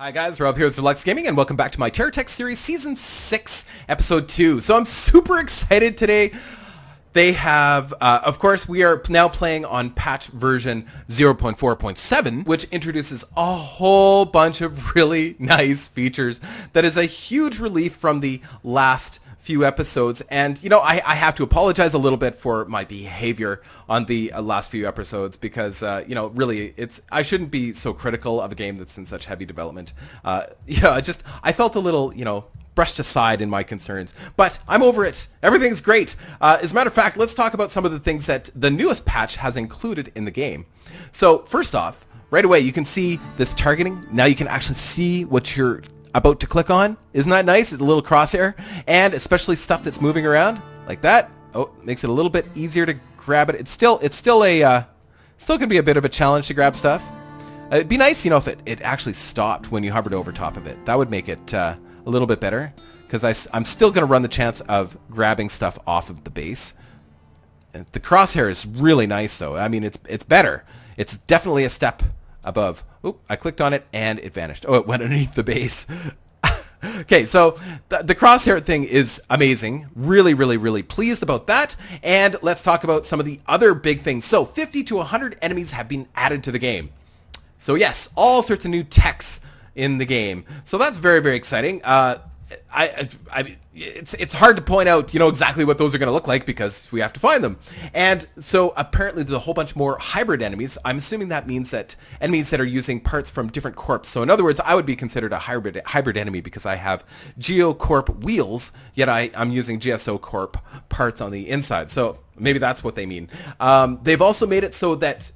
Hi guys, Rob here with Deluxe Gaming, and welcome back to my TerraTech series, Season 6, Episode 2. So I'm super excited today. They have, of course, we are now playing on patch version 0.4.7, which introduces a whole bunch of really nice features. That is a huge relief from the last few episodes, and you know, I have to apologize a little bit for my behavior on the last few episodes because you know, really I shouldn't be so critical of a game that's in such heavy development. Yeah, I felt a little, you know, brushed aside in my concerns, but I'm over it. Everything's great. As a matter of fact, let's talk about some of the things that the newest patch has included in the game. So first off, right away you can see this targeting. Now you can actually see what you're about to click on. Isn't that nice? It's a little crosshair, and especially stuff that's moving around like that. Oh, makes it a little bit easier to grab it. It's still gonna be a bit of a challenge to grab stuff. It'd be nice, you know, if it actually stopped when you hovered over top of it. That would make it a little bit better, because I'm still gonna run the chance of grabbing stuff off of the base. And the crosshair is really nice, though. I mean, it's better. It's definitely a step above. Oh, I clicked on it and it vanished. Oh, it went underneath the base. Okay, so the crosshair thing is amazing. Really, really, really pleased about that. And let's talk about some of the other big things. So 50 to 100 enemies have been added to the game. So yes, all sorts of new techs in the game. So that's very, very exciting. It's hard to point out, you know, exactly what those are going to look like because we have to find them. And so apparently there's a whole bunch more hybrid enemies. I'm assuming that means that enemies that are using parts from different corps. So in other words, I would be considered a hybrid enemy because I have GeoCorp wheels, yet I'm using GSO Corp parts on the inside. So maybe that's what they mean. They've also made it so that,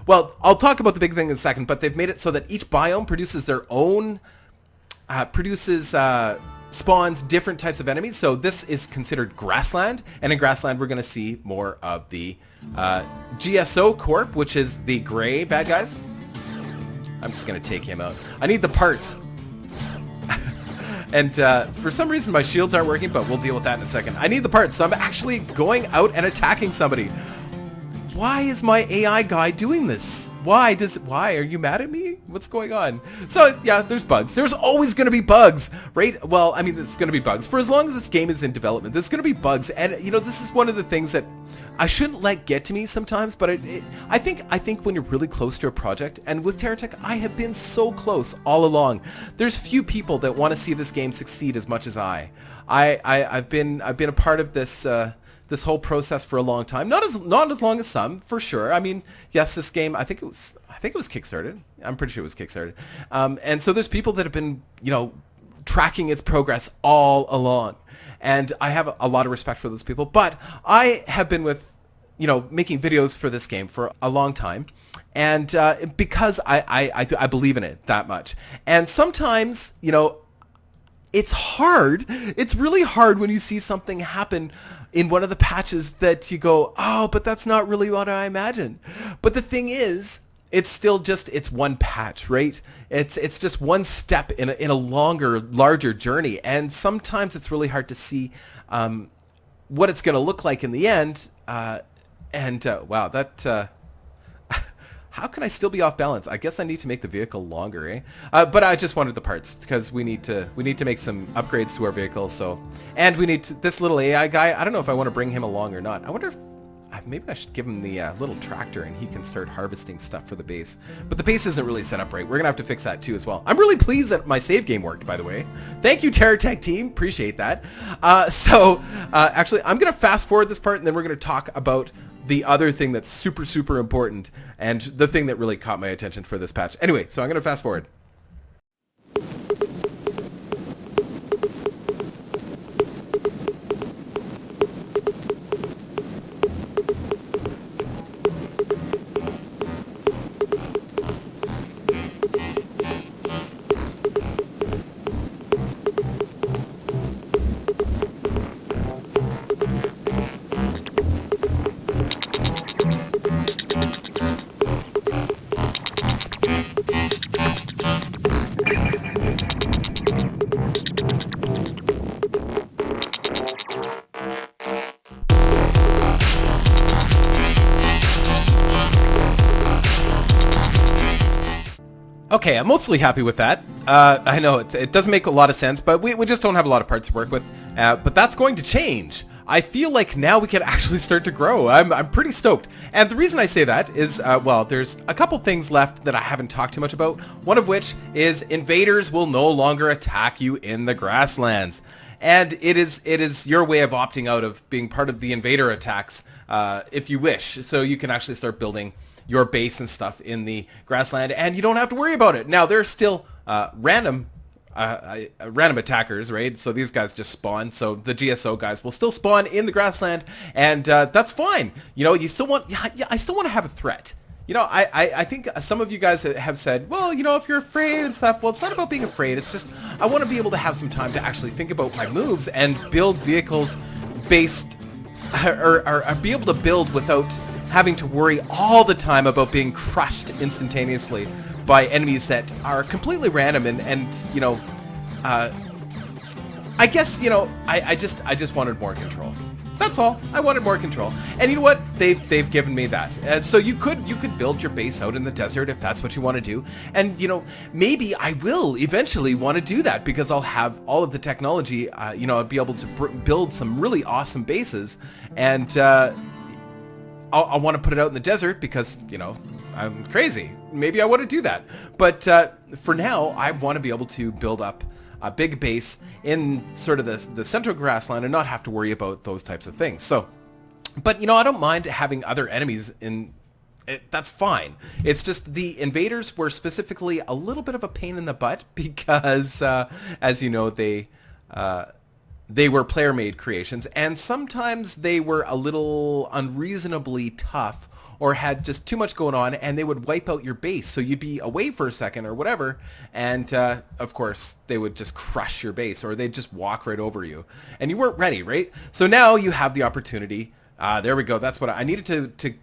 well, I'll talk about the big thing in a second, but they've made it so that each biome produces their own spawns different types of enemies. So this is considered grassland, and in grassland we're going to see more of the GSO Corp, which is the gray bad guys. I'm just going to take him out. I need the parts. And for some reason my shields aren't working, but we'll deal with that in a second. I need the parts, so I'm actually going out and attacking somebody. Why is my AI guy doing this? Why are you mad at me? What's going on? So yeah, there's bugs. There's always going to be bugs, right? Well, I mean, there's going to be bugs. For as long as this game is in development, there's going to be bugs. And you know, this is one of the things that I shouldn't let get to me sometimes, but I think when you're really close to a project, and with TerraTech, I have been so close all along. There's few people that want to see this game succeed as much as I. I've been a part of this this whole process for a long time. Not as long as some, for sure. I mean, yes, this game, I think it was kickstarted. I'm pretty sure it was kickstarted. And so there's people that have been, you know, tracking its progress all along. And I have a lot of respect for those people. But I have been making videos for this game for a long time. And because I believe in it that much. And sometimes, you know, it's hard. It's really hard when you see something happen in one of the patches that you go, oh, but that's not really what I imagined. But the thing is, it's still just, it's one patch, right? It's just one step in a larger journey. And sometimes it's really hard to see what it's going to look like in the end. Wow, that... How can I still be off balance? I guess I need to make the vehicle longer, eh? But I just wanted the parts because we need to make some upgrades to our vehicle. So, and we need this little AI guy. I don't know if I want to bring him along or not. I wonder if maybe I should give him the little tractor and he can start harvesting stuff for the base. But the base isn't really set up right. We're gonna have to fix that too as well. I'm really pleased that my save game worked, by the way. Thank you, TerraTech team. Appreciate that. Actually, I'm gonna fast forward this part and then we're gonna talk about the other thing that's super, super important and the thing that really caught my attention for this patch. Anyway, so I'm going to fast forward. Okay, I'm mostly happy with that. I know it doesn't make a lot of sense, but we just don't have a lot of parts to work with. But that's going to change. I feel like now we can actually start to grow. I'm pretty stoked. And the reason I say that is, well, there's a couple things left that I haven't talked too much about. One of which is invaders will no longer attack you in the grasslands. And it is your way of opting out of being part of the invader attacks, if you wish. So you can actually start building your base and stuff in the grassland, and you don't have to worry about it. Now, there's still random attackers, right? So these guys just spawn. So the GSO guys will still spawn in the grassland, and that's fine. You know, you still want, yeah, I still want to have a threat. You know, I think some of you guys have said, well, you know, if you're afraid and stuff, well, it's not about being afraid. It's just I want to be able to have some time to actually think about my moves and build vehicles based, or be able to build without having to worry all the time about being crushed instantaneously by enemies that are completely random and you know, I guess, you know, I just wanted more control. That's all. I wanted more control. And you know what? They've given me that. And so you could build your base out in the desert if that's what you want to do. And you know, maybe I will eventually want to do that because I'll have all of the technology. You know, I'll be able to build some really awesome bases, and I want to put it out in the desert because, you know, I'm crazy. Maybe I want to do that. But for now, I want to be able to build up a big base in sort of the central grassland and not have to worry about those types of things. So, but, you know, I don't mind having other enemies in it. That's fine. It's just the invaders were specifically a little bit of a pain in the butt because, as you know, they were player-made creations, and sometimes they were a little unreasonably tough or had just too much going on, and they would wipe out your base. So you'd be away for a second or whatever, and of course, they would just crush your base, or they'd just walk right over you. And you weren't ready, right? So now you have the opportunity. There we go. That's what I needed to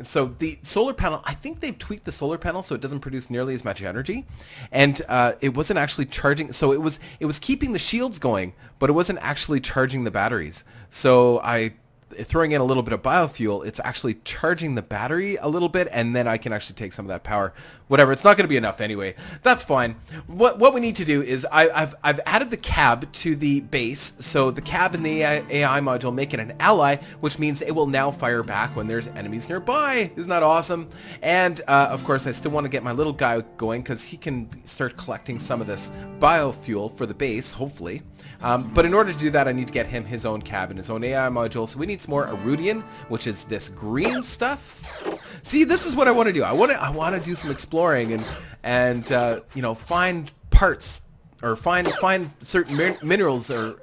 so the solar panel, I think they've tweaked the solar panel so it doesn't produce nearly as much energy, and it wasn't actually charging. So it was keeping the shields going, but it wasn't actually charging the batteries. So throwing in a little bit of biofuel, it's actually charging the battery a little bit, and then I can actually take some of that power. Whatever, it's not going to be enough anyway. That's fine. What we need to do is I've added the cab to the base, so the cab and the AI module make it an ally, which means it will now fire back when there's enemies nearby. Isn't that awesome? And of course, I still want to get my little guy going because he can start collecting some of this biofuel for the base, hopefully. But in order to do that, I need to get him his own cab and his own AI module. So we need some more Erudian, which is this green stuff. See, this is what I want to do. I want to do some exploring and you know, find parts or find certain minerals or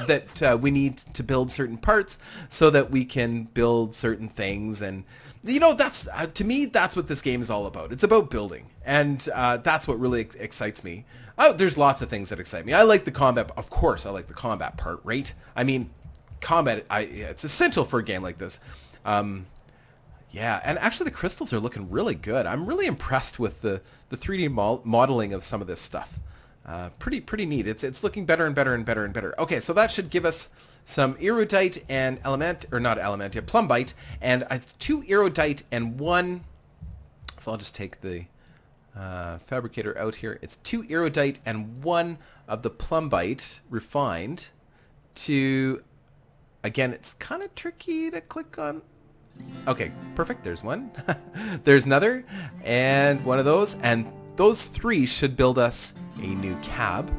that we need to build certain parts so that we can build certain things. And you know, that's to me, that's what this game is all about. It's about building, and that's what really excites me. Oh, there's lots of things that excite me. I like the combat. Of course, I like the combat part, right? I mean, combat, it's essential for a game like this. Yeah, and actually the crystals are looking really good. I'm really impressed with the 3D modeling of some of this stuff. Pretty neat. It's looking better and better and better and better. Okay, so that should give us some erudite and plumbite, and 2 erudite and 1. So I'll just take the fabricator out here. It's 2 erudite and 1 of the plumbite refined. To, again, it's kind of tricky to click on. Okay, perfect. There's one. There's another, and one of those, and those 3 should build us a new cab.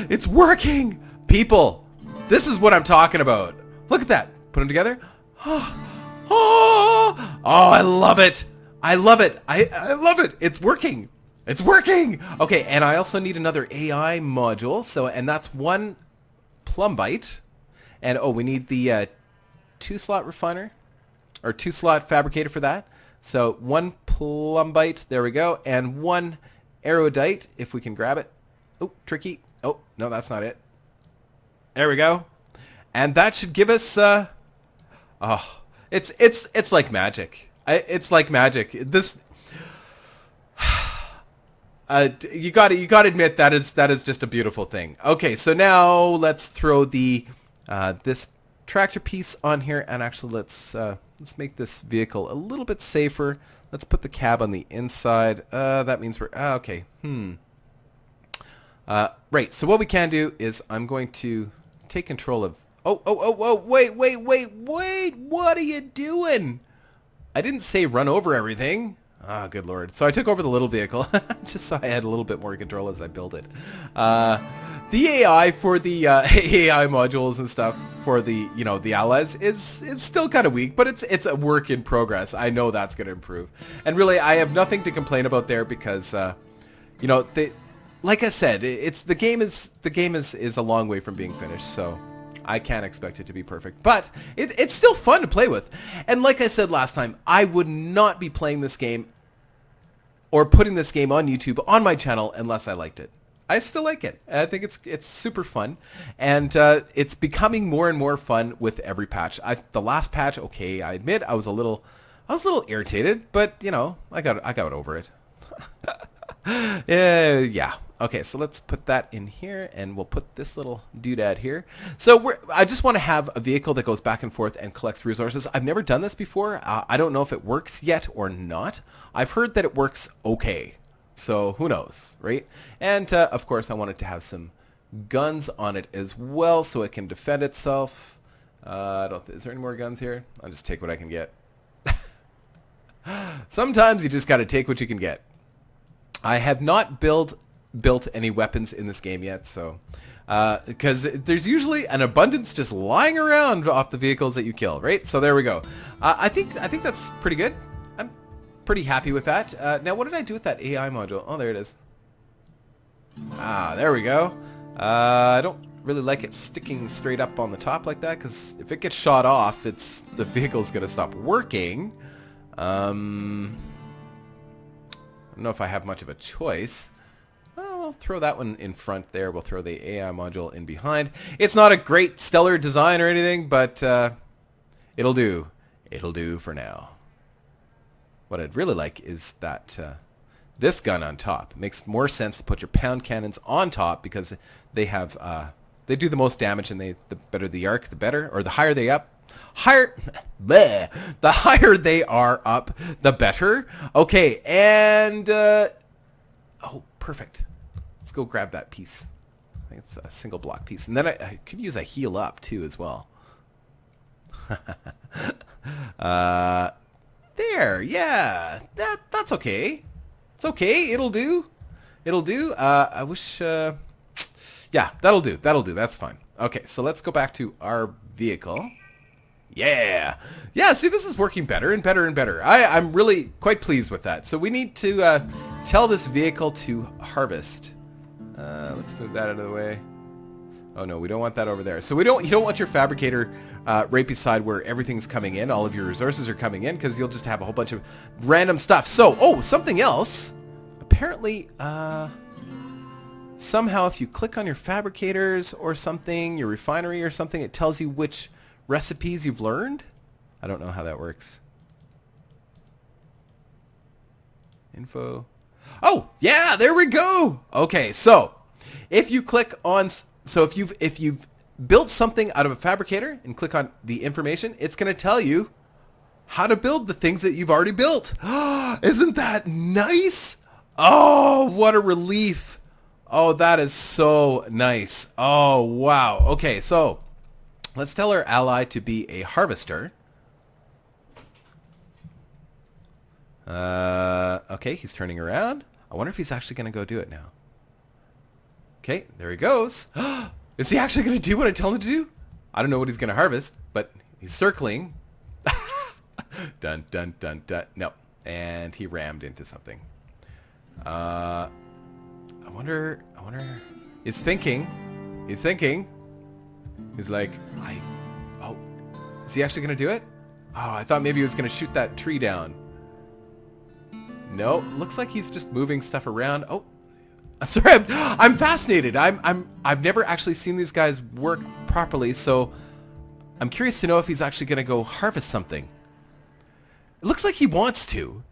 It's working! People, this is what I'm talking about. Look at that. Put them together. Oh, I love it. I love it. I love it. It's working. It's working. Okay, and I also need another AI module. So, and that's 1 plumbite. And oh, we need the 2-slot refiner or 2-slot fabricator for that. So 1 plumbite, there we go, and 1 erudite, if we can grab it. Oh, tricky. Oh, no, that's not it. There we go. And that should give us oh, it's like magic. It's like magic. This you got to admit that is just a beautiful thing. Okay, so now let's throw the this tractor piece on here, and actually let's make this vehicle a little bit safer. Let's put the cab on the inside. That means we're... okay. Right, so what we can do is I'm going to take control of... Oh, wait, what are you doing? I didn't say run over everything. Ah, good lord. So I took over the little vehicle, just so I had a little bit more control as I built it. The AI for the AI modules and stuff for the, you know, the allies is still kind of weak, but it's a work in progress. I know that's going to improve. And really, I have nothing to complain about there because, you know, like I said, the game is a long way from being finished, so I can't expect it to be perfect. But it's still fun to play with. And like I said last time, I would not be playing this game or putting this game on YouTube on my channel unless I liked it. I still like it. I think it's super fun, and it's becoming more and more fun with every patch. The last patch, okay, I admit I was a little irritated, but you know, I got over it. Yeah. Okay, so let's put that in here, and we'll put this little doodad here. So I just want to have a vehicle that goes back and forth and collects resources. I've never done this before. I don't know if it works yet or not. I've heard that it works okay. So who knows, right? And of course, I want it to have some guns on it as well, so it can defend itself. Is there any more guns here? I'll just take what I can get. Sometimes you just got to take what you can get. I have not built any weapons in this game yet, so because there's usually an abundance just lying around off the vehicles that you kill, right? So there we go. I think that's pretty good. I'm pretty happy with that. Now, what did I do with that AI module? Oh, there it is. There we go. I don't really like it sticking straight up on the top like that, because if it gets shot off, the vehicle's gonna stop working. I don't know if I have much of a choice. I'll throw that one in front there. We'll throw the AI module in behind. It's not a great stellar design or anything, but it'll do. It'll do for now. What I'd really like is that this gun on top. It makes more sense to put your pound cannons on top because they have they do the most damage, and the better the arc, the better, or the higher they up. The higher they are up, the better. Okay, and oh, perfect. Let's go grab that piece. I think it's a single block piece, and then I could use a heal up too as well. There, yeah, that's okay. It's okay. It'll do. It'll do. I wish. Yeah, that'll do. That'll do. That's fine. Okay, so let's go back to our vehicle. Yeah. Yeah, see, this is working better and better and better. I'm really quite pleased with that. So we need to tell this vehicle to harvest. Let's move that out of the way. Oh no, we don't want that over there. So you don't want your fabricator right beside where everything's coming in. All of your resources are coming in, because you'll just have a whole bunch of random stuff. So, oh, something else. Apparently, somehow if you click on your fabricators or something, your refinery or something, it tells you which recipes you've learned. I don't know how that works. Info. Oh, yeah, there we go. Okay, so if you click on, so if you've built something out of a fabricator and click on the information, it's going to tell you how to build the things that you've already built. Isn't that nice? Oh, what a relief. Oh, that is so nice. Oh, wow. Okay, so let's tell our ally to be a harvester. Okay, he's turning around. I wonder if he's actually going to go do it now. Okay, there he goes. Is he actually going to do what I tell him to do? I don't know what he's going to harvest, but he's circling. Dun, dun, dun, dun. No. And he rammed into something. I wonder. He's thinking. He's thinking. He's like, oh, is he actually going to do it? Oh, I thought maybe he was going to shoot that tree down. No, looks like he's just moving stuff around. Oh, sorry, I'm fascinated. I've never actually seen these guys work properly, so I'm curious to know if he's actually going to go harvest something. It looks like he wants to.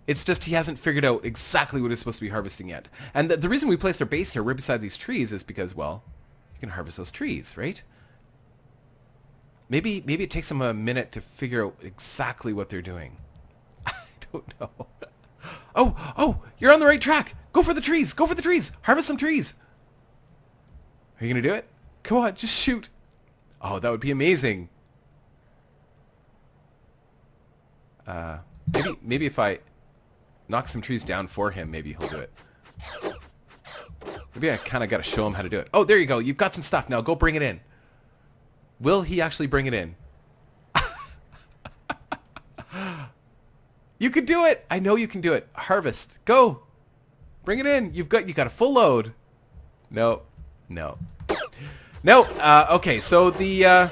It's just he hasn't figured out exactly what he's supposed to be harvesting yet. And the reason we placed our base here right beside these trees is because, well, you can harvest those trees, right? Maybe it takes them a minute to figure out exactly what they're doing. I don't know. Oh, you're on the right track. Go for the trees. Go for the trees. Harvest some trees. Are you going to do it? Come on, just shoot. Oh, that would be amazing. Maybe if I knock some trees down for him, maybe he'll do it. Maybe I kind of got to show him how to do it. Oh, there you go. You've got some stuff. Now go bring it in. Will he actually bring it in? You can do it. I know you can do it. Harvest. Go. Bring it in. You got a full load. No. Okay, so the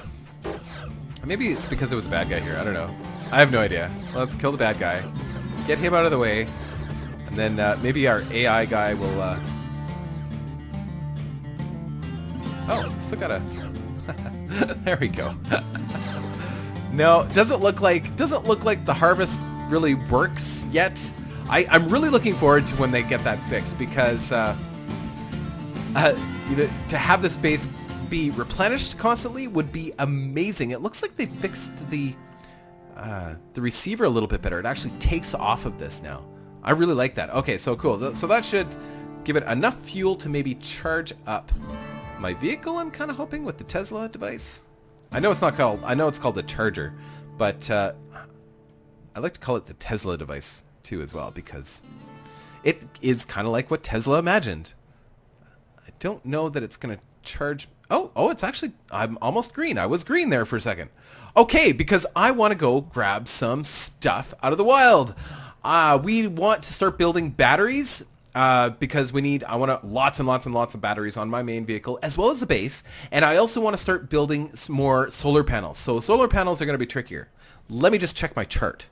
maybe it's because it was a bad guy here. I don't know. I have no idea. Let's kill the bad guy. Get him out of the way. And then maybe our AI guy will oh, still got a there we go. No, doesn't look like the harvest really works yet. I'm really looking forward to when they get that fixed, because you know, to have this base be replenished constantly would be amazing. It looks like they fixed the receiver a little bit better. It actually takes off of this now. I really like that. Okay, so cool. So that should give it enough fuel to maybe charge up my vehicle, I'm kind of hoping, with the Tesla device. I know it's called the charger, but I like to call it the Tesla device too as well, because it is kind of like what Tesla imagined. I don't know that it's going to charge. Oh, it's actually, I'm almost green. I was green there for a second. Okay, because I want to go grab some stuff out of the wild. We want to start building batteries, because I want lots and lots and lots of batteries on my main vehicle, as well as the base. And I also want to start building some more solar panels. So solar panels are going to be trickier. Let me just check my chart.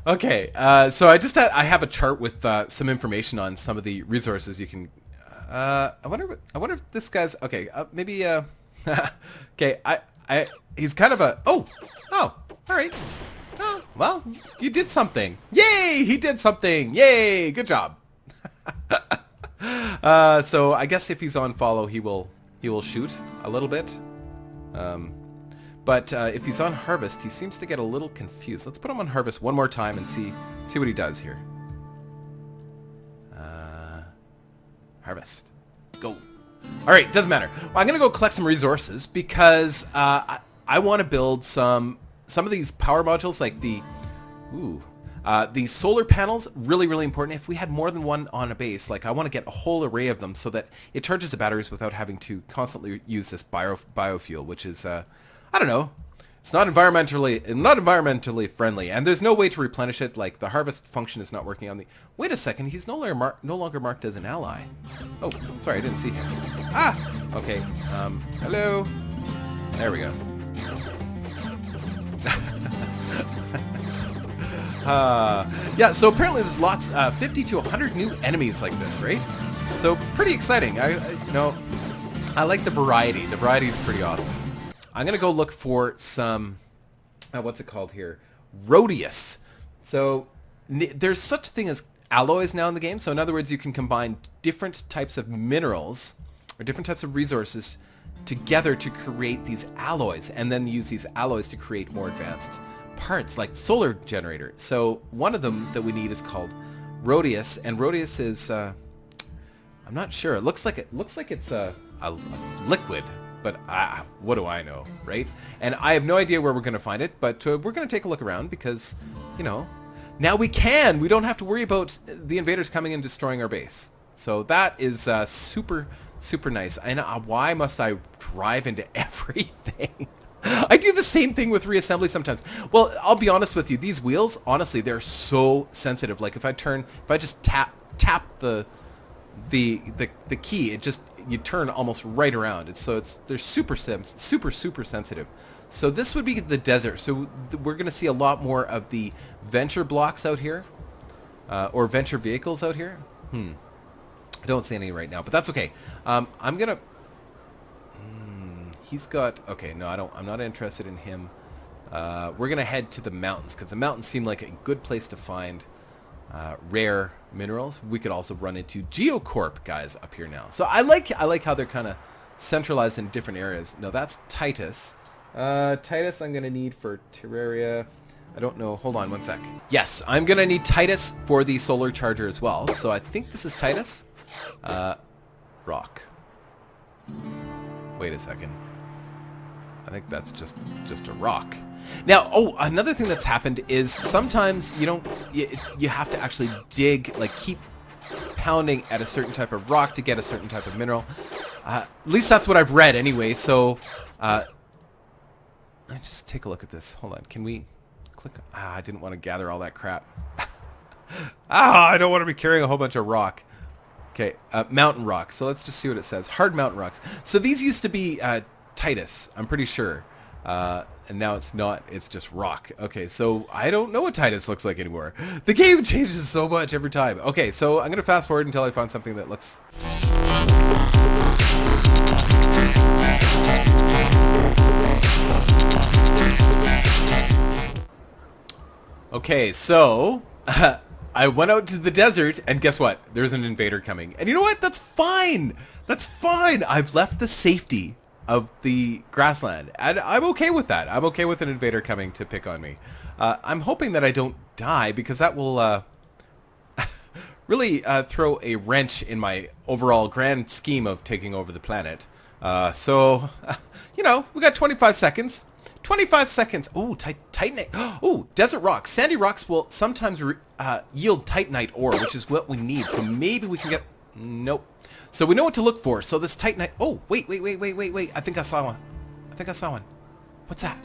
Okay, so I have a chart with some information on some of the resources you can. I wonder if this guy's okay. Maybe. Okay, he's kind of a. Oh, all right. Oh, well, you did something. Yay! He did something. Yay! Good job. So I guess if he's on follow, he will shoot a little bit. But if he's on harvest, he seems to get a little confused. Let's put him on harvest one more time and see what he does here. Harvest. Go. All right, doesn't matter. Well, I'm gonna go collect some resources, because I want to build some of these power modules, like the solar panels. Really important. If we had more than one on a base, like I want to get a whole array of them so that it charges the batteries without having to constantly use this biofuel, which is I don't know. It's not environmentally friendly, and there's no way to replenish it. Like the harvest function is not working on the. Wait a second, he's no longer marked as an ally. Oh, sorry, I didn't see him. Ah, okay. Hello. There we go. Yeah. So apparently there's lots, 50 to 100 new enemies like this, right? So pretty exciting. I like the variety. The variety is pretty awesome. I'm going to go look for some, what's it called here? Rhodius. So there's such a thing as alloys now in the game. So in other words, you can combine different types of minerals or different types of resources together to create these alloys, and then use these alloys to create more advanced parts like solar generator. So one of them that we need is called Rhodius, and Rhodius is, I'm not sure. It looks like it's a liquid. But what do I know, right? And I have no idea where we're going to find it, but we're going to take a look around, because, you know, now we don't have to worry about the invaders coming and destroying our base. So that is super nice. And why must I drive into everything? I do the same thing with reassembly sometimes. Well, I'll be honest with you. These wheels, honestly, they're so sensitive. Like if I just tap the key, you turn almost right around. They're super sensitive. So this would be the desert. So we're going to see a lot more of the venture blocks out here, or venture vehicles out here. I don't see any right now, but that's okay. I'm gonna. He's got. Okay, no, I don't. I'm not interested in him. We're gonna head to the mountains, because the mountains seem like a good place to find rare minerals. We could also run into Geocorp guys up here now. So I like how they're kind of centralized in different areas. No, that's Titus. Titus I'm going to need for Terraria. I don't know. Hold on one sec. Yes, I'm going to need Titus for the solar charger as well. So I think this is Titus. Rock. Wait a second. I think that's just a rock. Now, oh, another thing that's happened is sometimes you have to actually dig, like keep pounding at a certain type of rock to get a certain type of mineral. At least that's what I've read anyway. So, let's just take a look at this. Hold on. Can we click? I didn't want to gather all that crap. I don't want to be carrying a whole bunch of rock. Okay, mountain rock. So let's just see what it says. Hard mountain rocks. So these used to be Titus, I'm pretty sure. And now it's not. It's just rock. Okay, so I don't know what Titus looks like anymore. The game changes so much every time. Okay, so I'm going to fast forward until I find something that looks... Okay, so... I went out to the desert, and guess what? There's an invader coming. And you know what? That's fine! That's fine! I've left the safety of the grassland, and I'm okay with that. I'm okay with an invader coming to pick on me. I'm hoping that I don't die, because that will really throw a wrench in my overall grand scheme of taking over the planet. So, you know, we got 25 seconds. 25 seconds. Oh, titanite. Oh, desert rocks. Sandy rocks will sometimes yield titanite ore, which is what we need. So maybe we can get... Nope. So we know what to look for. So this titanite... Oh, wait. I think I saw one. What's that?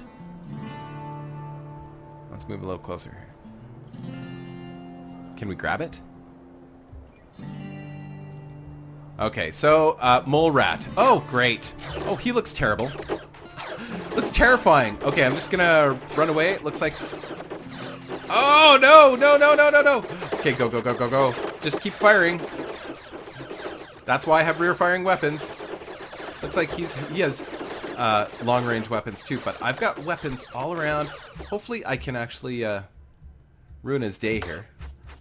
Let's move a little closer here. Can we grab it? Okay, so mole rat. Oh, great. Oh, he looks terrible. Looks terrifying. Okay, I'm just gonna run away. It looks like... Oh, no. Okay, go. Just keep firing. That's why I have rear firing weapons. Looks like he has long range weapons too, but I've got weapons all around. Hopefully I can actually ruin his day here.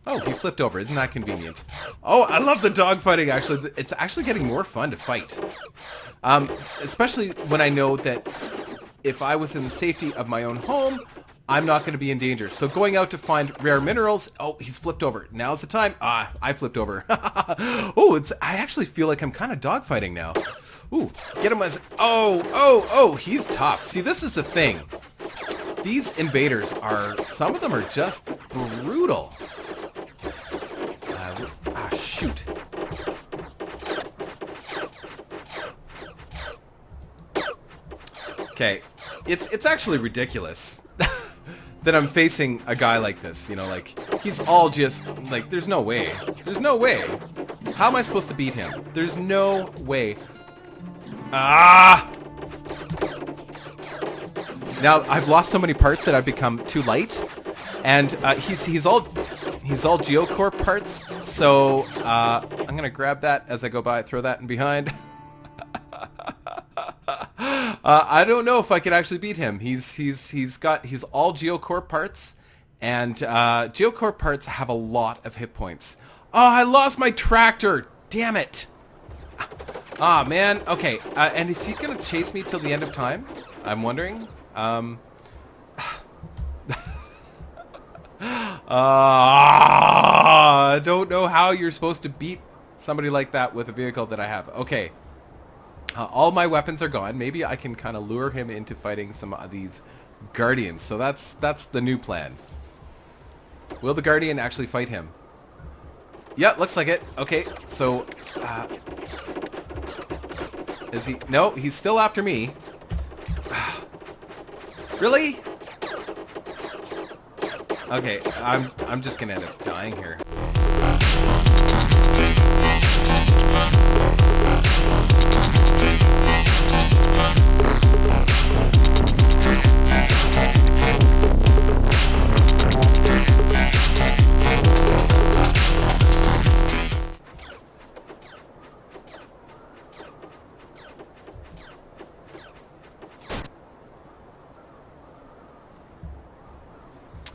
Oh, he flipped over. Isn't that convenient? Oh, I love the dogfighting, actually. It's actually getting more fun to fight. Especially when I know that if I was in the safety of my own home, I'm not going to be in danger. So going out to find rare minerals... Oh, he's flipped over. Now's the time. I flipped over. Oh, I actually feel like I'm kind of dogfighting now. Ooh, get him as... Oh, he's tough. See, this is the thing. These invaders are... Some of them are just brutal. Shoot. Okay, it's actually ridiculous that I'm facing a guy like this, you know, like, he's all just, like, there's no way. How am I supposed to beat him? There's no way. Now, I've lost so many parts that I've become too light, and he's all geocore parts, so I'm gonna grab that as I go by, throw that in behind. I don't know if I can actually beat him. He's all geocore parts, and geocore parts have a lot of hit points. Oh, I lost my tractor. Damn it. Ah, man. Okay, and is he gonna chase me till the end of time? I'm wondering. I don't know how you're supposed to beat somebody like that with a vehicle that I have. Okay. All my weapons are gone. Maybe I can kind of lure him into fighting some of these guardians. So that's the new plan. Will the guardian actually fight him? Yeah, looks like it. Okay, so... is he... No, he's still after me. Really? Okay, I'm just gonna end up dying here.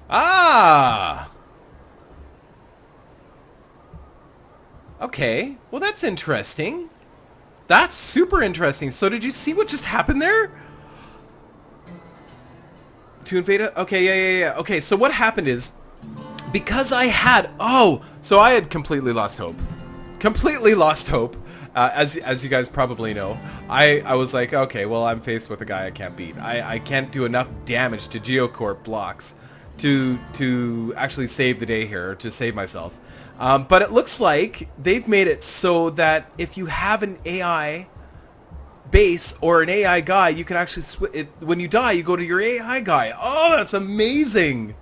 Ah! Okay, well that's interesting. That's super interesting. So did you see what just happened there? To invade it? Okay, yeah. Okay, so what happened is, because I had... Oh, so I had completely lost hope. Completely lost hope. As you guys probably know. I was like, okay, well, I'm faced with a guy I can't beat. I can't do enough damage to Geocorp blocks to actually save the day here, or to save myself. But it looks like they've made it so that if you have an AI base or an AI guy, you can actually when you die, you go to your AI guy. Oh, that's amazing.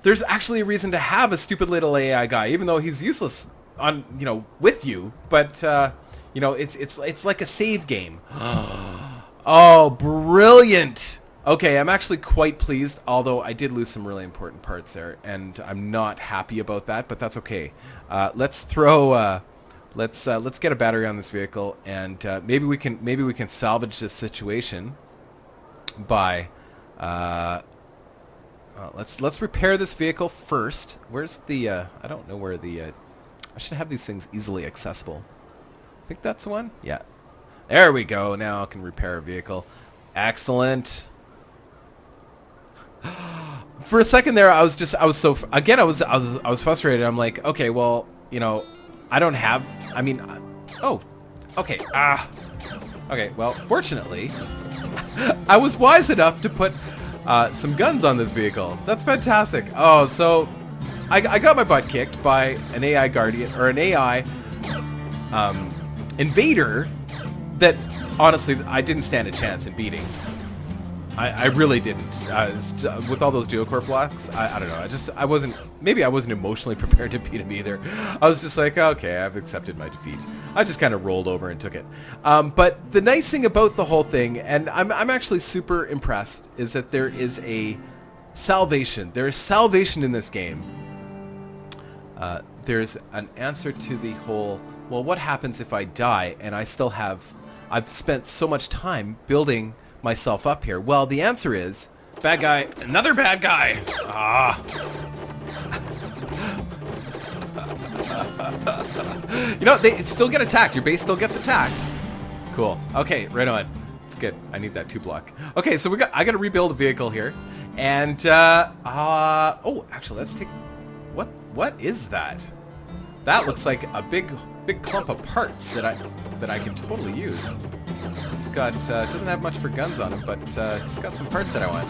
There's actually a reason to have a stupid little AI guy, even though he's useless on, you know, with you. But you know, it's like a save game. Oh, brilliant. Okay, I'm actually quite pleased, although I did lose some really important parts there, and I'm not happy about that, but that's okay. Let's throw let's get a battery on this vehicle, and maybe we can salvage this situation by let's repair this vehicle first. Where's the I don't know where the I should have these things easily accessible. I think that's the one. Yeah, there we go. Now I can repair a vehicle. Excellent. For a second there, I was frustrated. I'm like, okay, well, you know, I don't have, I mean, oh, okay, okay, well, fortunately, I was wise enough to put some guns on this vehicle. That's fantastic. Oh, so I got my butt kicked by an AI guardian, or an AI invader that, honestly, I didn't stand a chance in beating. I really didn't. With all those Geocorp blocks, I don't know. Maybe I wasn't emotionally prepared to beat him either. I was just like, okay, I've accepted my defeat. I just kind of rolled over and took it. But the nice thing about the whole thing, and I'm actually super impressed, is that there is a salvation. There is salvation in this game. There's an answer to the whole, well, what happens if I die and I still have... I've spent so much time building myself up here. Well, the answer is bad guy, another bad guy. You know, they still get attacked. Your base still gets attacked. Cool. Okay, right on. It's good. I need that 2 block. Okay, so I got to rebuild a vehicle here, and oh, actually, let's take. What is that? That looks like a big clump of parts that I can totally use. It's got, doesn't have much for guns on him, but it's got some parts that I want.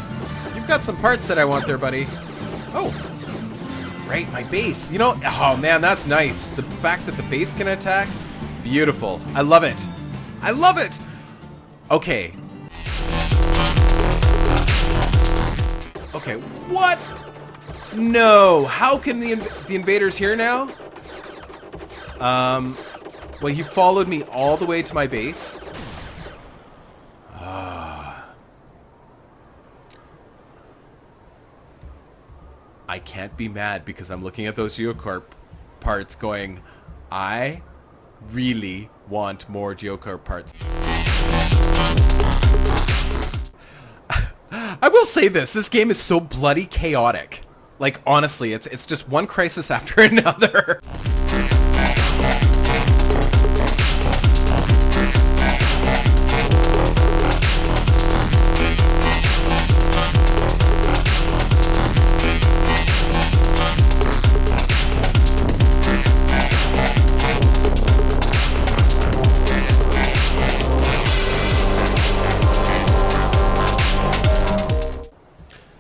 You've got some parts that I want there, buddy. Oh, right, my base. You know, oh man, that's nice. The fact that the base can attack, beautiful. I love it. I love it. Okay. Okay, what? No, how can the invaders here now? Well, you followed me all the way to my base. I can't be mad because I'm looking at those Geocorp parts going, I really want more Geocorp parts. I will say this game is so bloody chaotic. Like, honestly, it's just one crisis after another.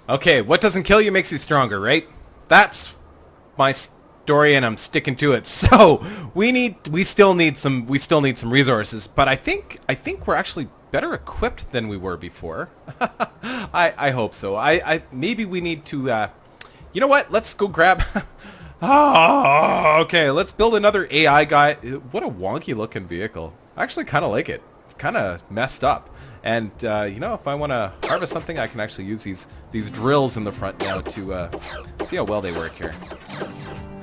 Okay, what doesn't kill you makes you stronger, right? That's my story, and I'm sticking to it. So we still need some resources, but I think we're actually better equipped than we were before. I hope so. Maybe we need to. You know what? Let's go grab. Oh, okay. Let's build another AI guy. What a wonky looking vehicle. I actually kind of like it. It's kind of messed up. And, you know, if I want to harvest something, I can actually use these drills in the front now to see how well they work here.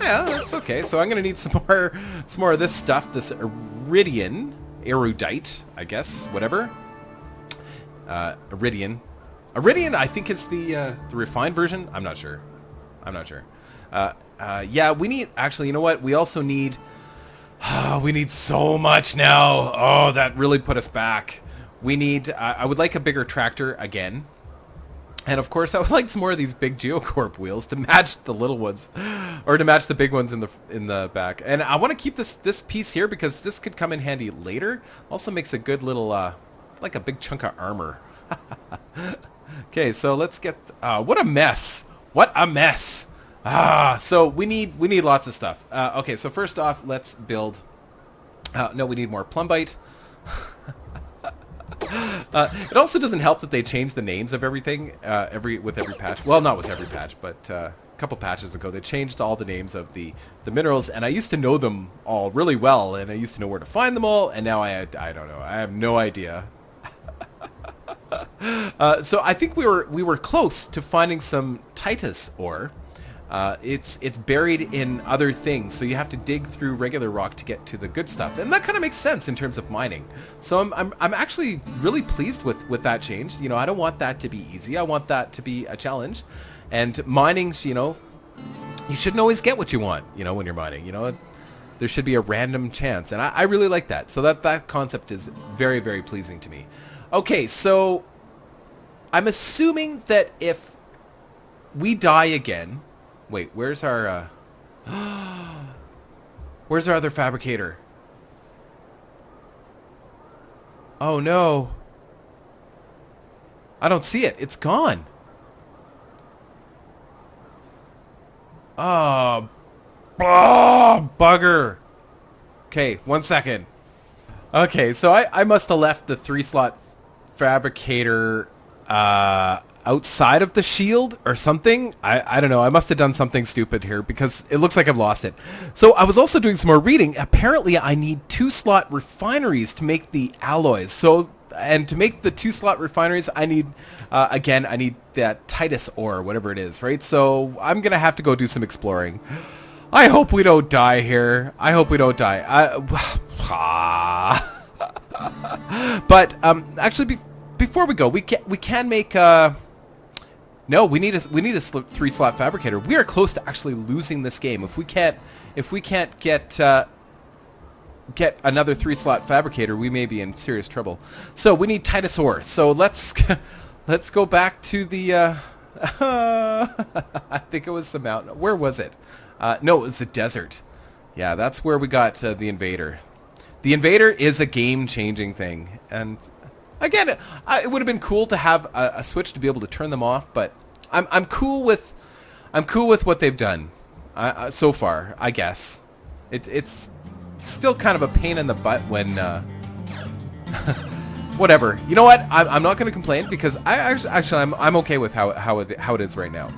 Yeah, that's okay. So I'm going to need some more of this stuff, this iridium, erudite, I guess, whatever. Iridium, I think is the refined version. I'm not sure. Yeah, we need, actually, you know what? We also need, we need so much now. Oh, that really put us back. We need, I would like a bigger tractor again. And of course, I would like some more of these big Geocorp wheels to match the little ones, or to match the big ones in the back. And I want to keep this piece here because this could come in handy later. Also makes a good little, like a big chunk of armor. Okay, so let's get. What a mess! What a mess! So we need lots of stuff. Okay, so first off, let's build. No, we need more plumbite. It also doesn't help that they change the names of everything with every patch. Well, not with every patch, but a couple patches ago they changed all the names of the minerals, and I used to know them all really well, and I used to know where to find them all, and now I don't know. I have no idea. So I think we were close to finding some Titus ore. It's buried in other things, so you have to dig through regular rock to get to the good stuff, and that kind of makes sense in terms of mining. So I'm actually really pleased with that change. You know, I don't want that to be easy. I want that to be a challenge, and mining, you know, you shouldn't always get what you want. You know, when you're mining, you know, there should be a random chance, and I really like that. So that concept is very, very pleasing to me. Okay, so I'm assuming that if we die again. Wait, where's our other fabricator? Oh no. I don't see it. It's gone. Oh, bugger. Okay, 1 second. Okay, so I must have left the 3-slot fabricator outside of the shield or something. I don't know. I must have done something stupid here because it looks like I've lost it. So I was also doing some more reading. Apparently I need 2-slot refineries to make the alloys. So, and to make the 2-slot refineries, I need, again, I need that Titus ore, whatever it is, right? So I'm going to have to go do some exploring. I hope we don't die here. I hope we don't die. But actually, before we go, we can make... No, we need a 3-slot fabricator. We are close to actually losing this game if we can't get another 3-slot fabricator. We may be in serious trouble. So we need Titus ore. So let's go back to the. I think it was some mountain. Where was it? No, it was a desert. Yeah, that's where we got the Invader. The Invader is a game-changing thing, and. Again, it would have been cool to have a switch to be able to turn them off, but I'm cool with what they've done so far. I guess it's still kind of a pain in the butt when whatever. You know what? I'm not going to complain because I'm okay with how it is right now.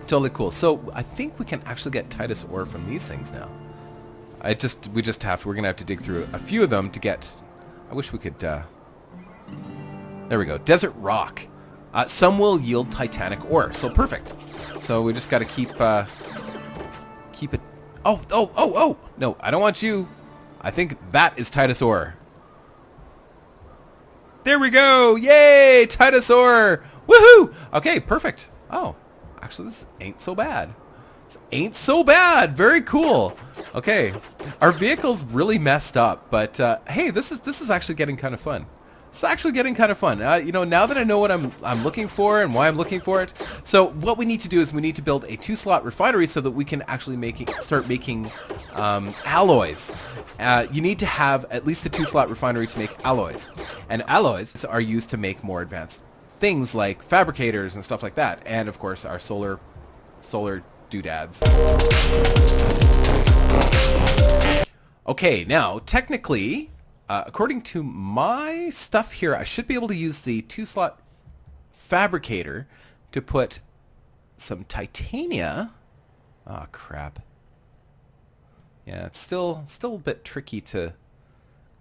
Totally cool. So I think we can actually get Titus ore from these things now. We're gonna have to dig through a few of them to get. I wish we could. There we go. Desert rock. Some will yield titanic ore. So perfect. So we just got to keep it. Oh. No, I don't want you. I think that is Titus ore. There we go. Yay, Titus ore. Woohoo. Okay, perfect. Oh, actually, this ain't so bad. This ain't so bad. Very cool. Okay, our vehicle's really messed up, but hey, this is actually getting kind of fun. It's actually getting kind of fun. You know, now that I know what I'm looking for and why I'm looking for it. So what we need to do is we need to build a 2-slot refinery so that we can actually start making alloys. You need to have at least a 2-slot refinery to make alloys. And alloys are used to make more advanced things like fabricators and stuff like that. And of course our solar doodads. Okay, now technically... according to my stuff here, I should be able to use the 2-slot fabricator to put some titania. Oh, crap. Yeah, it's still a bit tricky to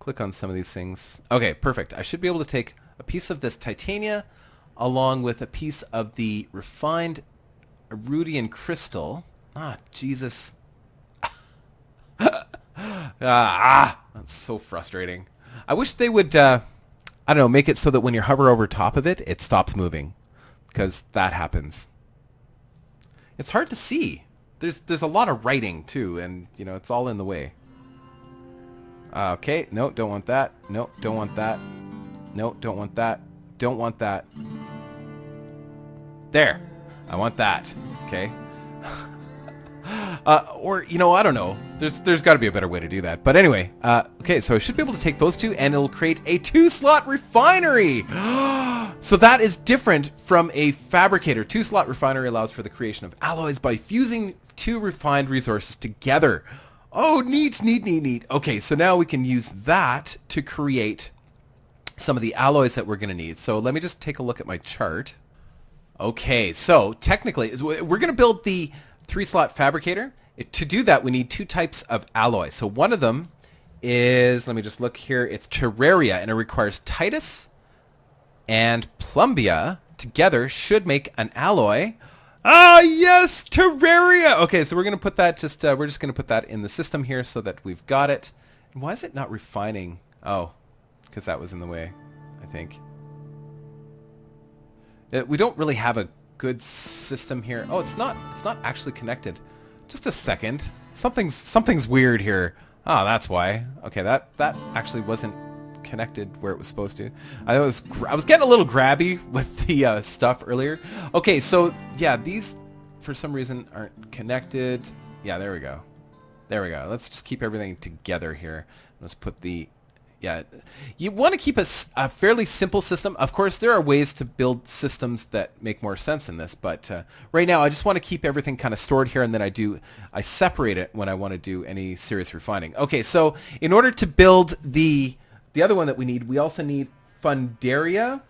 click on some of these things. Okay, perfect. I should be able to take a piece of this titania along with a piece of the refined Rudian crystal. Ah, Jesus. That's so frustrating. I wish they would, I don't know, make it so that when you hover over top of it, it stops moving. Because that happens. It's hard to see. There's a lot of writing, too, and, you know, it's all in the way. Okay, no, don't want that. No, don't want that. No, don't want that. Don't want that. There. I want that. Okay. Or, you know, I don't know. There's got to be a better way to do that. But anyway, okay, so I should be able to take those two and it'll create a 2-slot refinery. So that is different from a fabricator. 2-slot refinery allows for the creation of alloys by fusing 2 refined resources together. Oh, neat, neat, neat, neat. Okay, so now we can use that to create some of the alloys that we're going to need. So let me just take a look at my chart. Okay, so technically, we're going to build the 3-slot fabricator. To do that, we need 2 types of alloy. So one of them is, let me just look here, it's Terraria, and it requires Titus and Plumbia together should make an alloy. Ah, yes, Terraria! Okay, so we're going to put that we're just going to put that in the system here so that we've got it. And why is it not refining? Oh, because that was in the way, I think. We don't really have a good system here. Oh, it's not actually connected. Just a second. Something's weird here. Oh, that's why. Okay, that actually wasn't connected where it was supposed to. I was getting a little grabby with the stuff earlier. Okay, so yeah, these for some reason aren't connected. Yeah, there we go. There we go. Let's just keep everything together here. Let's put the yeah, you want to keep a fairly simple system. Of course, there are ways to build systems that make more sense than this, but right now I just want to keep everything kind of stored here, and then I separate it when I want to do any serious refining. Okay, so in order to build the other one that we need, we also need Fundaria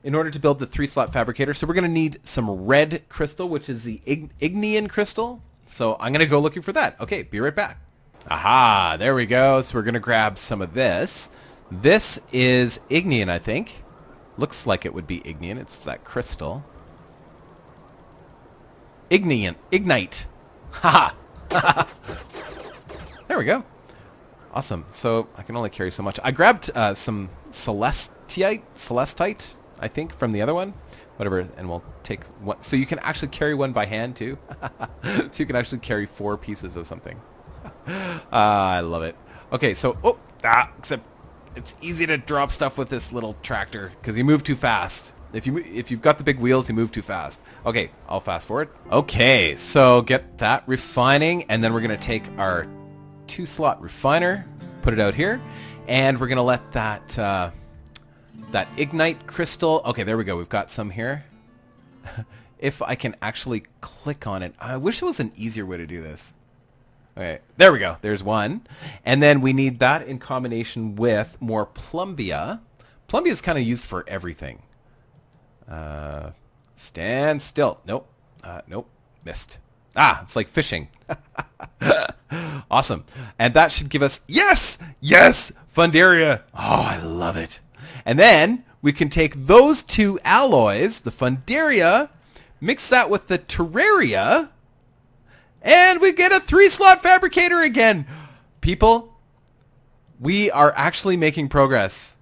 in order to build the 3-slot fabricator. So we're going to need some red crystal, which is the Ignean crystal. So I'm going to go looking for that. Okay, be right back. Aha, there we go. So we're going to grab some of this. This is Ignean, I think. Looks like it would be Ignean. It's that crystal. Ignean. Ignite. Haha. There we go. Awesome. So I can only carry so much. I grabbed some celestite, I think, from the other one. Whatever, and we'll take one. So you can actually carry one by hand, too. So you can actually carry 4 pieces of something. I love it. Okay, so except it's easy to drop stuff with this little tractor because you move too fast. If you've got the big wheels, you move too fast. Okay, I'll fast forward. Okay, so get that refining, and then we're gonna take our 2-slot refiner, put it out here, and we're gonna let that that ignite crystal. Okay, there we go. We've got some here. If I can actually click on it, I wish it was an easier way to do this. Okay, there we go. There's one. And then we need that in combination with more plumbia. Plumbia is kind of used for everything. Stand still. Nope. Nope. Missed. Ah, it's like fishing. Awesome. And that should give us... Yes! Yes! Fundaria. Oh, I love it. And then we can take those 2 alloys, the Fundaria, mix that with the Terraria... And we get a 3-slot fabricator again. People, we are actually making progress.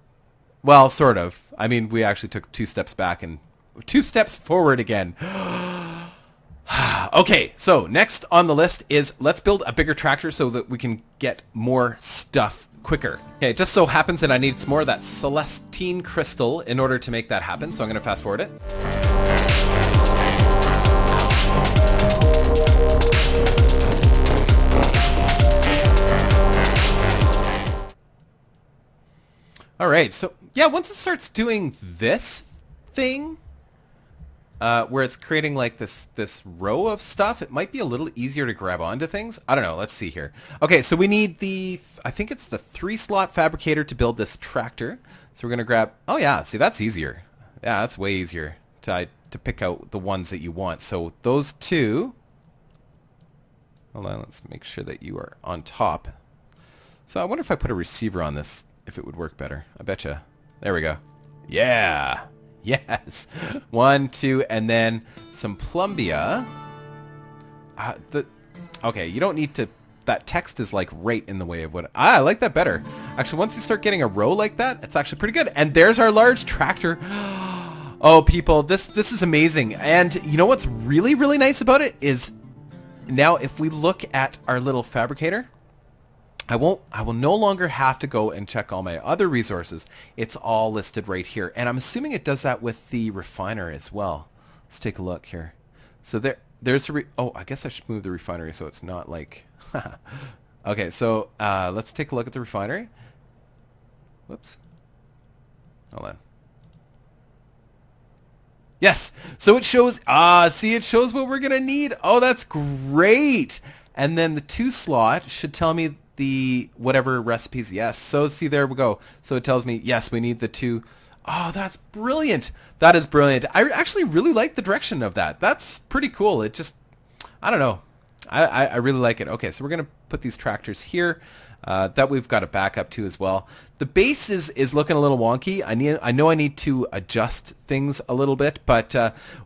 Well, sort of. I mean, we actually took 2 steps back and 2 steps forward again. Okay, so next on the list is let's build a bigger tractor so that we can get more stuff quicker. Okay, it just so happens that I need some more of that Celestine crystal in order to make that happen. So I'm going to fast forward it. All right, so yeah, once it starts doing this thing, where it's creating like this row of stuff, it might be a little easier to grab onto things. I don't know. Let's see here. Okay, so we need I think it's the 3-slot fabricator to build this tractor. So we're gonna grab. Oh yeah, see that's easier. Yeah, that's way easier to pick out the ones that you want. So those 2. Hold on, let's make sure that you are on top. So I wonder if I put a receiver on this, if it would work better. I betcha. There we go. Yeah. Yes. 1, 2, and then some plumbia. Okay, you don't need to... That text is like right in the way of what... I like that better. Actually, once you start getting a row like that, it's actually pretty good. And there's our large tractor. Oh, people, this is amazing. And you know what's really, really nice about it is now if we look at our little fabricator... I will no longer have to go and check all my other resources. It's all listed right here. And I'm assuming it does that with the refiner as well. Let's take a look here. So there's a oh, I guess I should move the refinery so it's not like... Okay, so let's take a look at the refinery. Whoops. Hold on. Yes! So it shows... see, it shows what we're going to need. Oh, that's great! And then the 2 slot should tell me the whatever recipes. Yes. So see, there we go. So it tells me, yes, we need the 2... Oh, that's brilliant. That is brilliant. I actually really like the direction of that. That's pretty cool. It just, I don't know. I really like it. Okay, so we're going to put these tractors here. That we've got a backup to as well. The base is looking a little wonky. I know I need to adjust things a little bit, but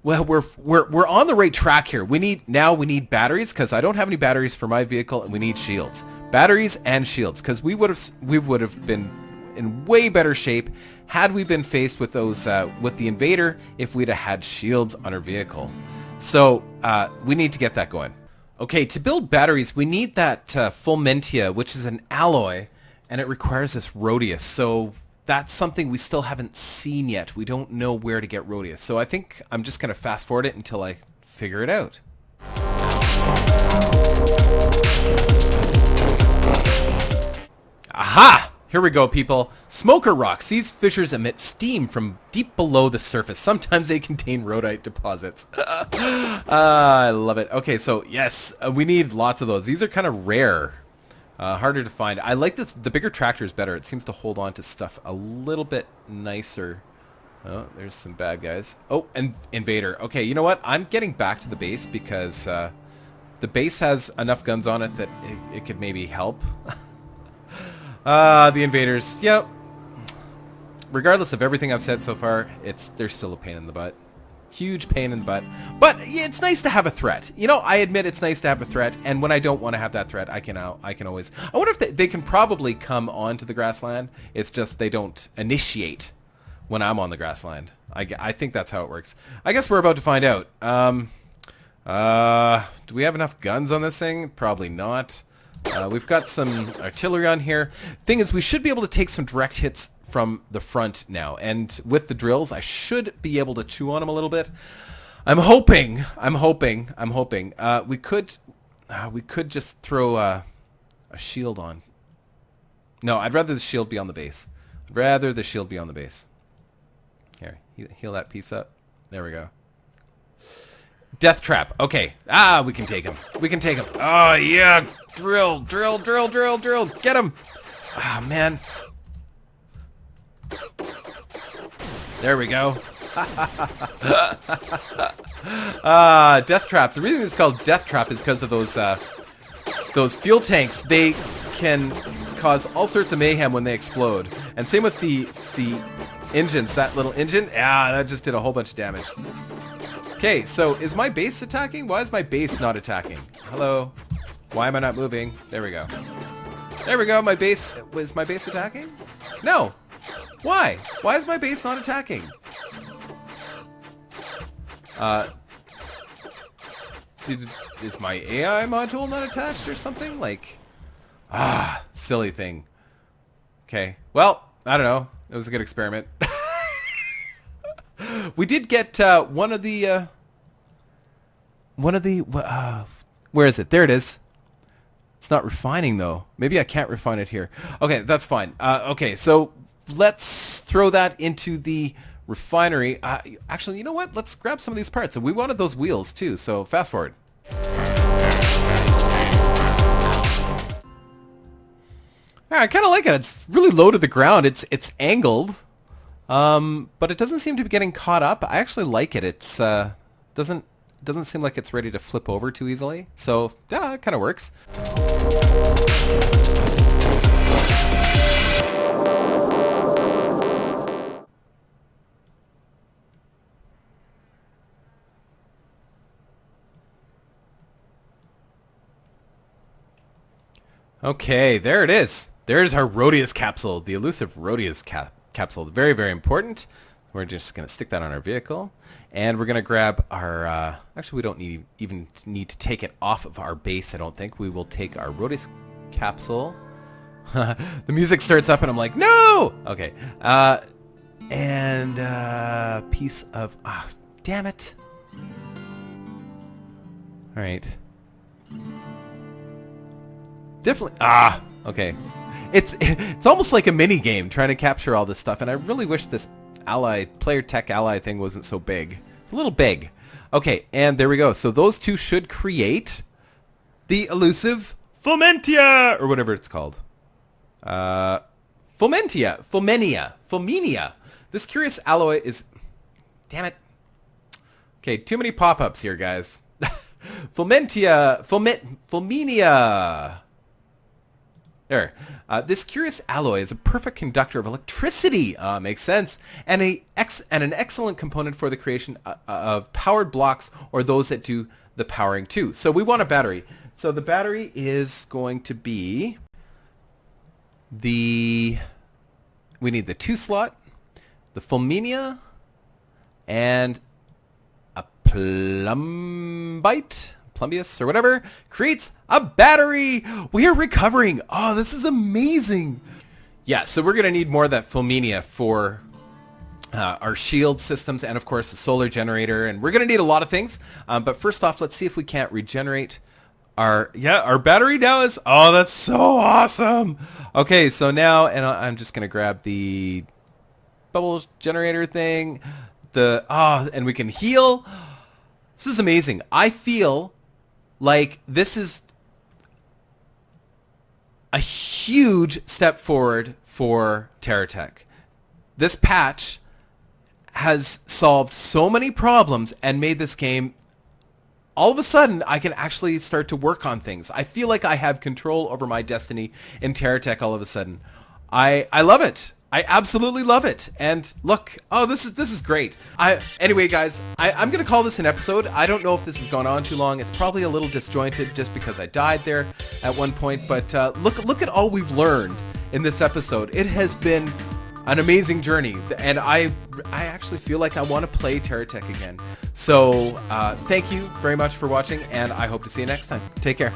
well, we're on the right track here. We need batteries because I don't have any batteries for my vehicle, and we need shields. Batteries and shields, because we would have been in way better shape had we been faced with those with the Invader if we'd have had shields on our vehicle. So we need to get that going. Okay, to build batteries, we need that fulmentia, which is an alloy, and it requires this rhodius. So that's something we still haven't seen yet. We don't know where to get rhodius. So I think I'm just going to fast forward it until I figure it out. Aha! Here we go, people. Smoker rocks. These fissures emit steam from deep below the surface. Sometimes they contain rhodite deposits. I love it. Okay, so yes, we need lots of those. These are kind of rare. Harder to find. I like this. The bigger tractor is better. It seems to hold on to stuff a little bit nicer. Oh, there's some bad guys. Oh, and Invader. Okay, you know what? I'm getting back to the base because the base has enough guns on it that it could maybe help. The Invaders, yep. Regardless of everything I've said so far, they're still a pain in the butt. Huge pain in the butt. But yeah, it's nice to have a threat. You know, I admit it's nice to have a threat, and when I don't want to have that threat, I can always... I wonder if they can probably come onto the grassland. It's just they don't initiate when I'm on the grassland. I think that's how it works. I guess we're about to find out. Do we have enough guns on this thing? Probably not. We've got some artillery on here. Thing is, we should be able to take some direct hits from the front now. And with the drills, I should be able to chew on them a little bit. I'm hoping. We could just throw a shield on. No, I'd rather the shield be on the base. Here, heal that piece up. There we go. Death trap. Okay. We can take him. Oh, yeah. Drill. Get him. Ah, man. There we go. Death trap. The reason it's called death trap is because of those fuel tanks. They can cause all sorts of mayhem when they explode. And same with the engines. That little engine. That just did a whole bunch of damage. Okay, so is my base attacking? Why is my base not attacking? Hello? Why am I not moving? There we go. There we go, my base... Is my base attacking? No! Why? Why is my base not attacking? Is my AI module not attached or something? Like... silly thing. Okay, well, I don't know. It was a good experiment. We did get one of the where is it? There it is. It's not refining though. Maybe I can't refine it here. Okay, that's fine. Okay, so let's throw that into the refinery. Actually, you know what? Let's grab some of these parts. We wanted those wheels too, so fast forward. I kind of like it. It's really low to the ground. It's angled. But it doesn't seem to be getting caught up. I actually like it. It's doesn't seem like it's ready to flip over too easily. So yeah, it kind of works. Okay, there it is. There's our Rhodius capsule, the elusive Rhodius capsule. Very, very important. We're just going to stick that on our vehicle. And we're going to grab our... actually, we don't even need to take it off of our base, I don't think. We will take our Rhodius capsule. The music starts up and I'm like, no! Okay. And piece of... damn it. Alright. Definitely. Okay. It's almost like a mini game trying to capture all this stuff, and I really wish this player tech ally thing wasn't so big. It's a little big. Okay, and there we go. So those two should create the elusive Fomentia, or whatever it's called. Fomenia. This curious alloy is... Damn it. Okay, too many pop-ups here, guys. Fomenia. There. This curious alloy is a perfect conductor of electricity. Makes sense. And an excellent component for the creation of powered blocks, or those that do the powering too. So we want a battery. So the battery is going to be we need the 2 slot, the Fulminia, and a Plumbius or whatever creates a battery. We are recovering. Oh, this is amazing. Yeah, so we're going to need more of that Fulminia for our shield systems, and of course the solar generator, and we're going to need a lot of things. But first off, let's see if we can't regenerate our battery now is... Oh, that's so awesome. Okay, so now, and I'm just going to grab the bubble generator thing, and we can heal. This is amazing. I feel like this is a huge step forward for TerraTech. This patch has solved so many problems and made this game... All of a sudden, I can actually start to work on things. I feel like I have control over my destiny in TerraTech all of a sudden. I love it. I absolutely love it. And look, oh, this is great. Anyway, guys, I'm going to call this an episode. I don't know if this has gone on too long. It's probably a little disjointed just because I died there at one point. But look at all we've learned in this episode. It has been an amazing journey, and I actually feel like I want to play TerraTech again. So thank you very much for watching, and I hope to see you next time. Take care.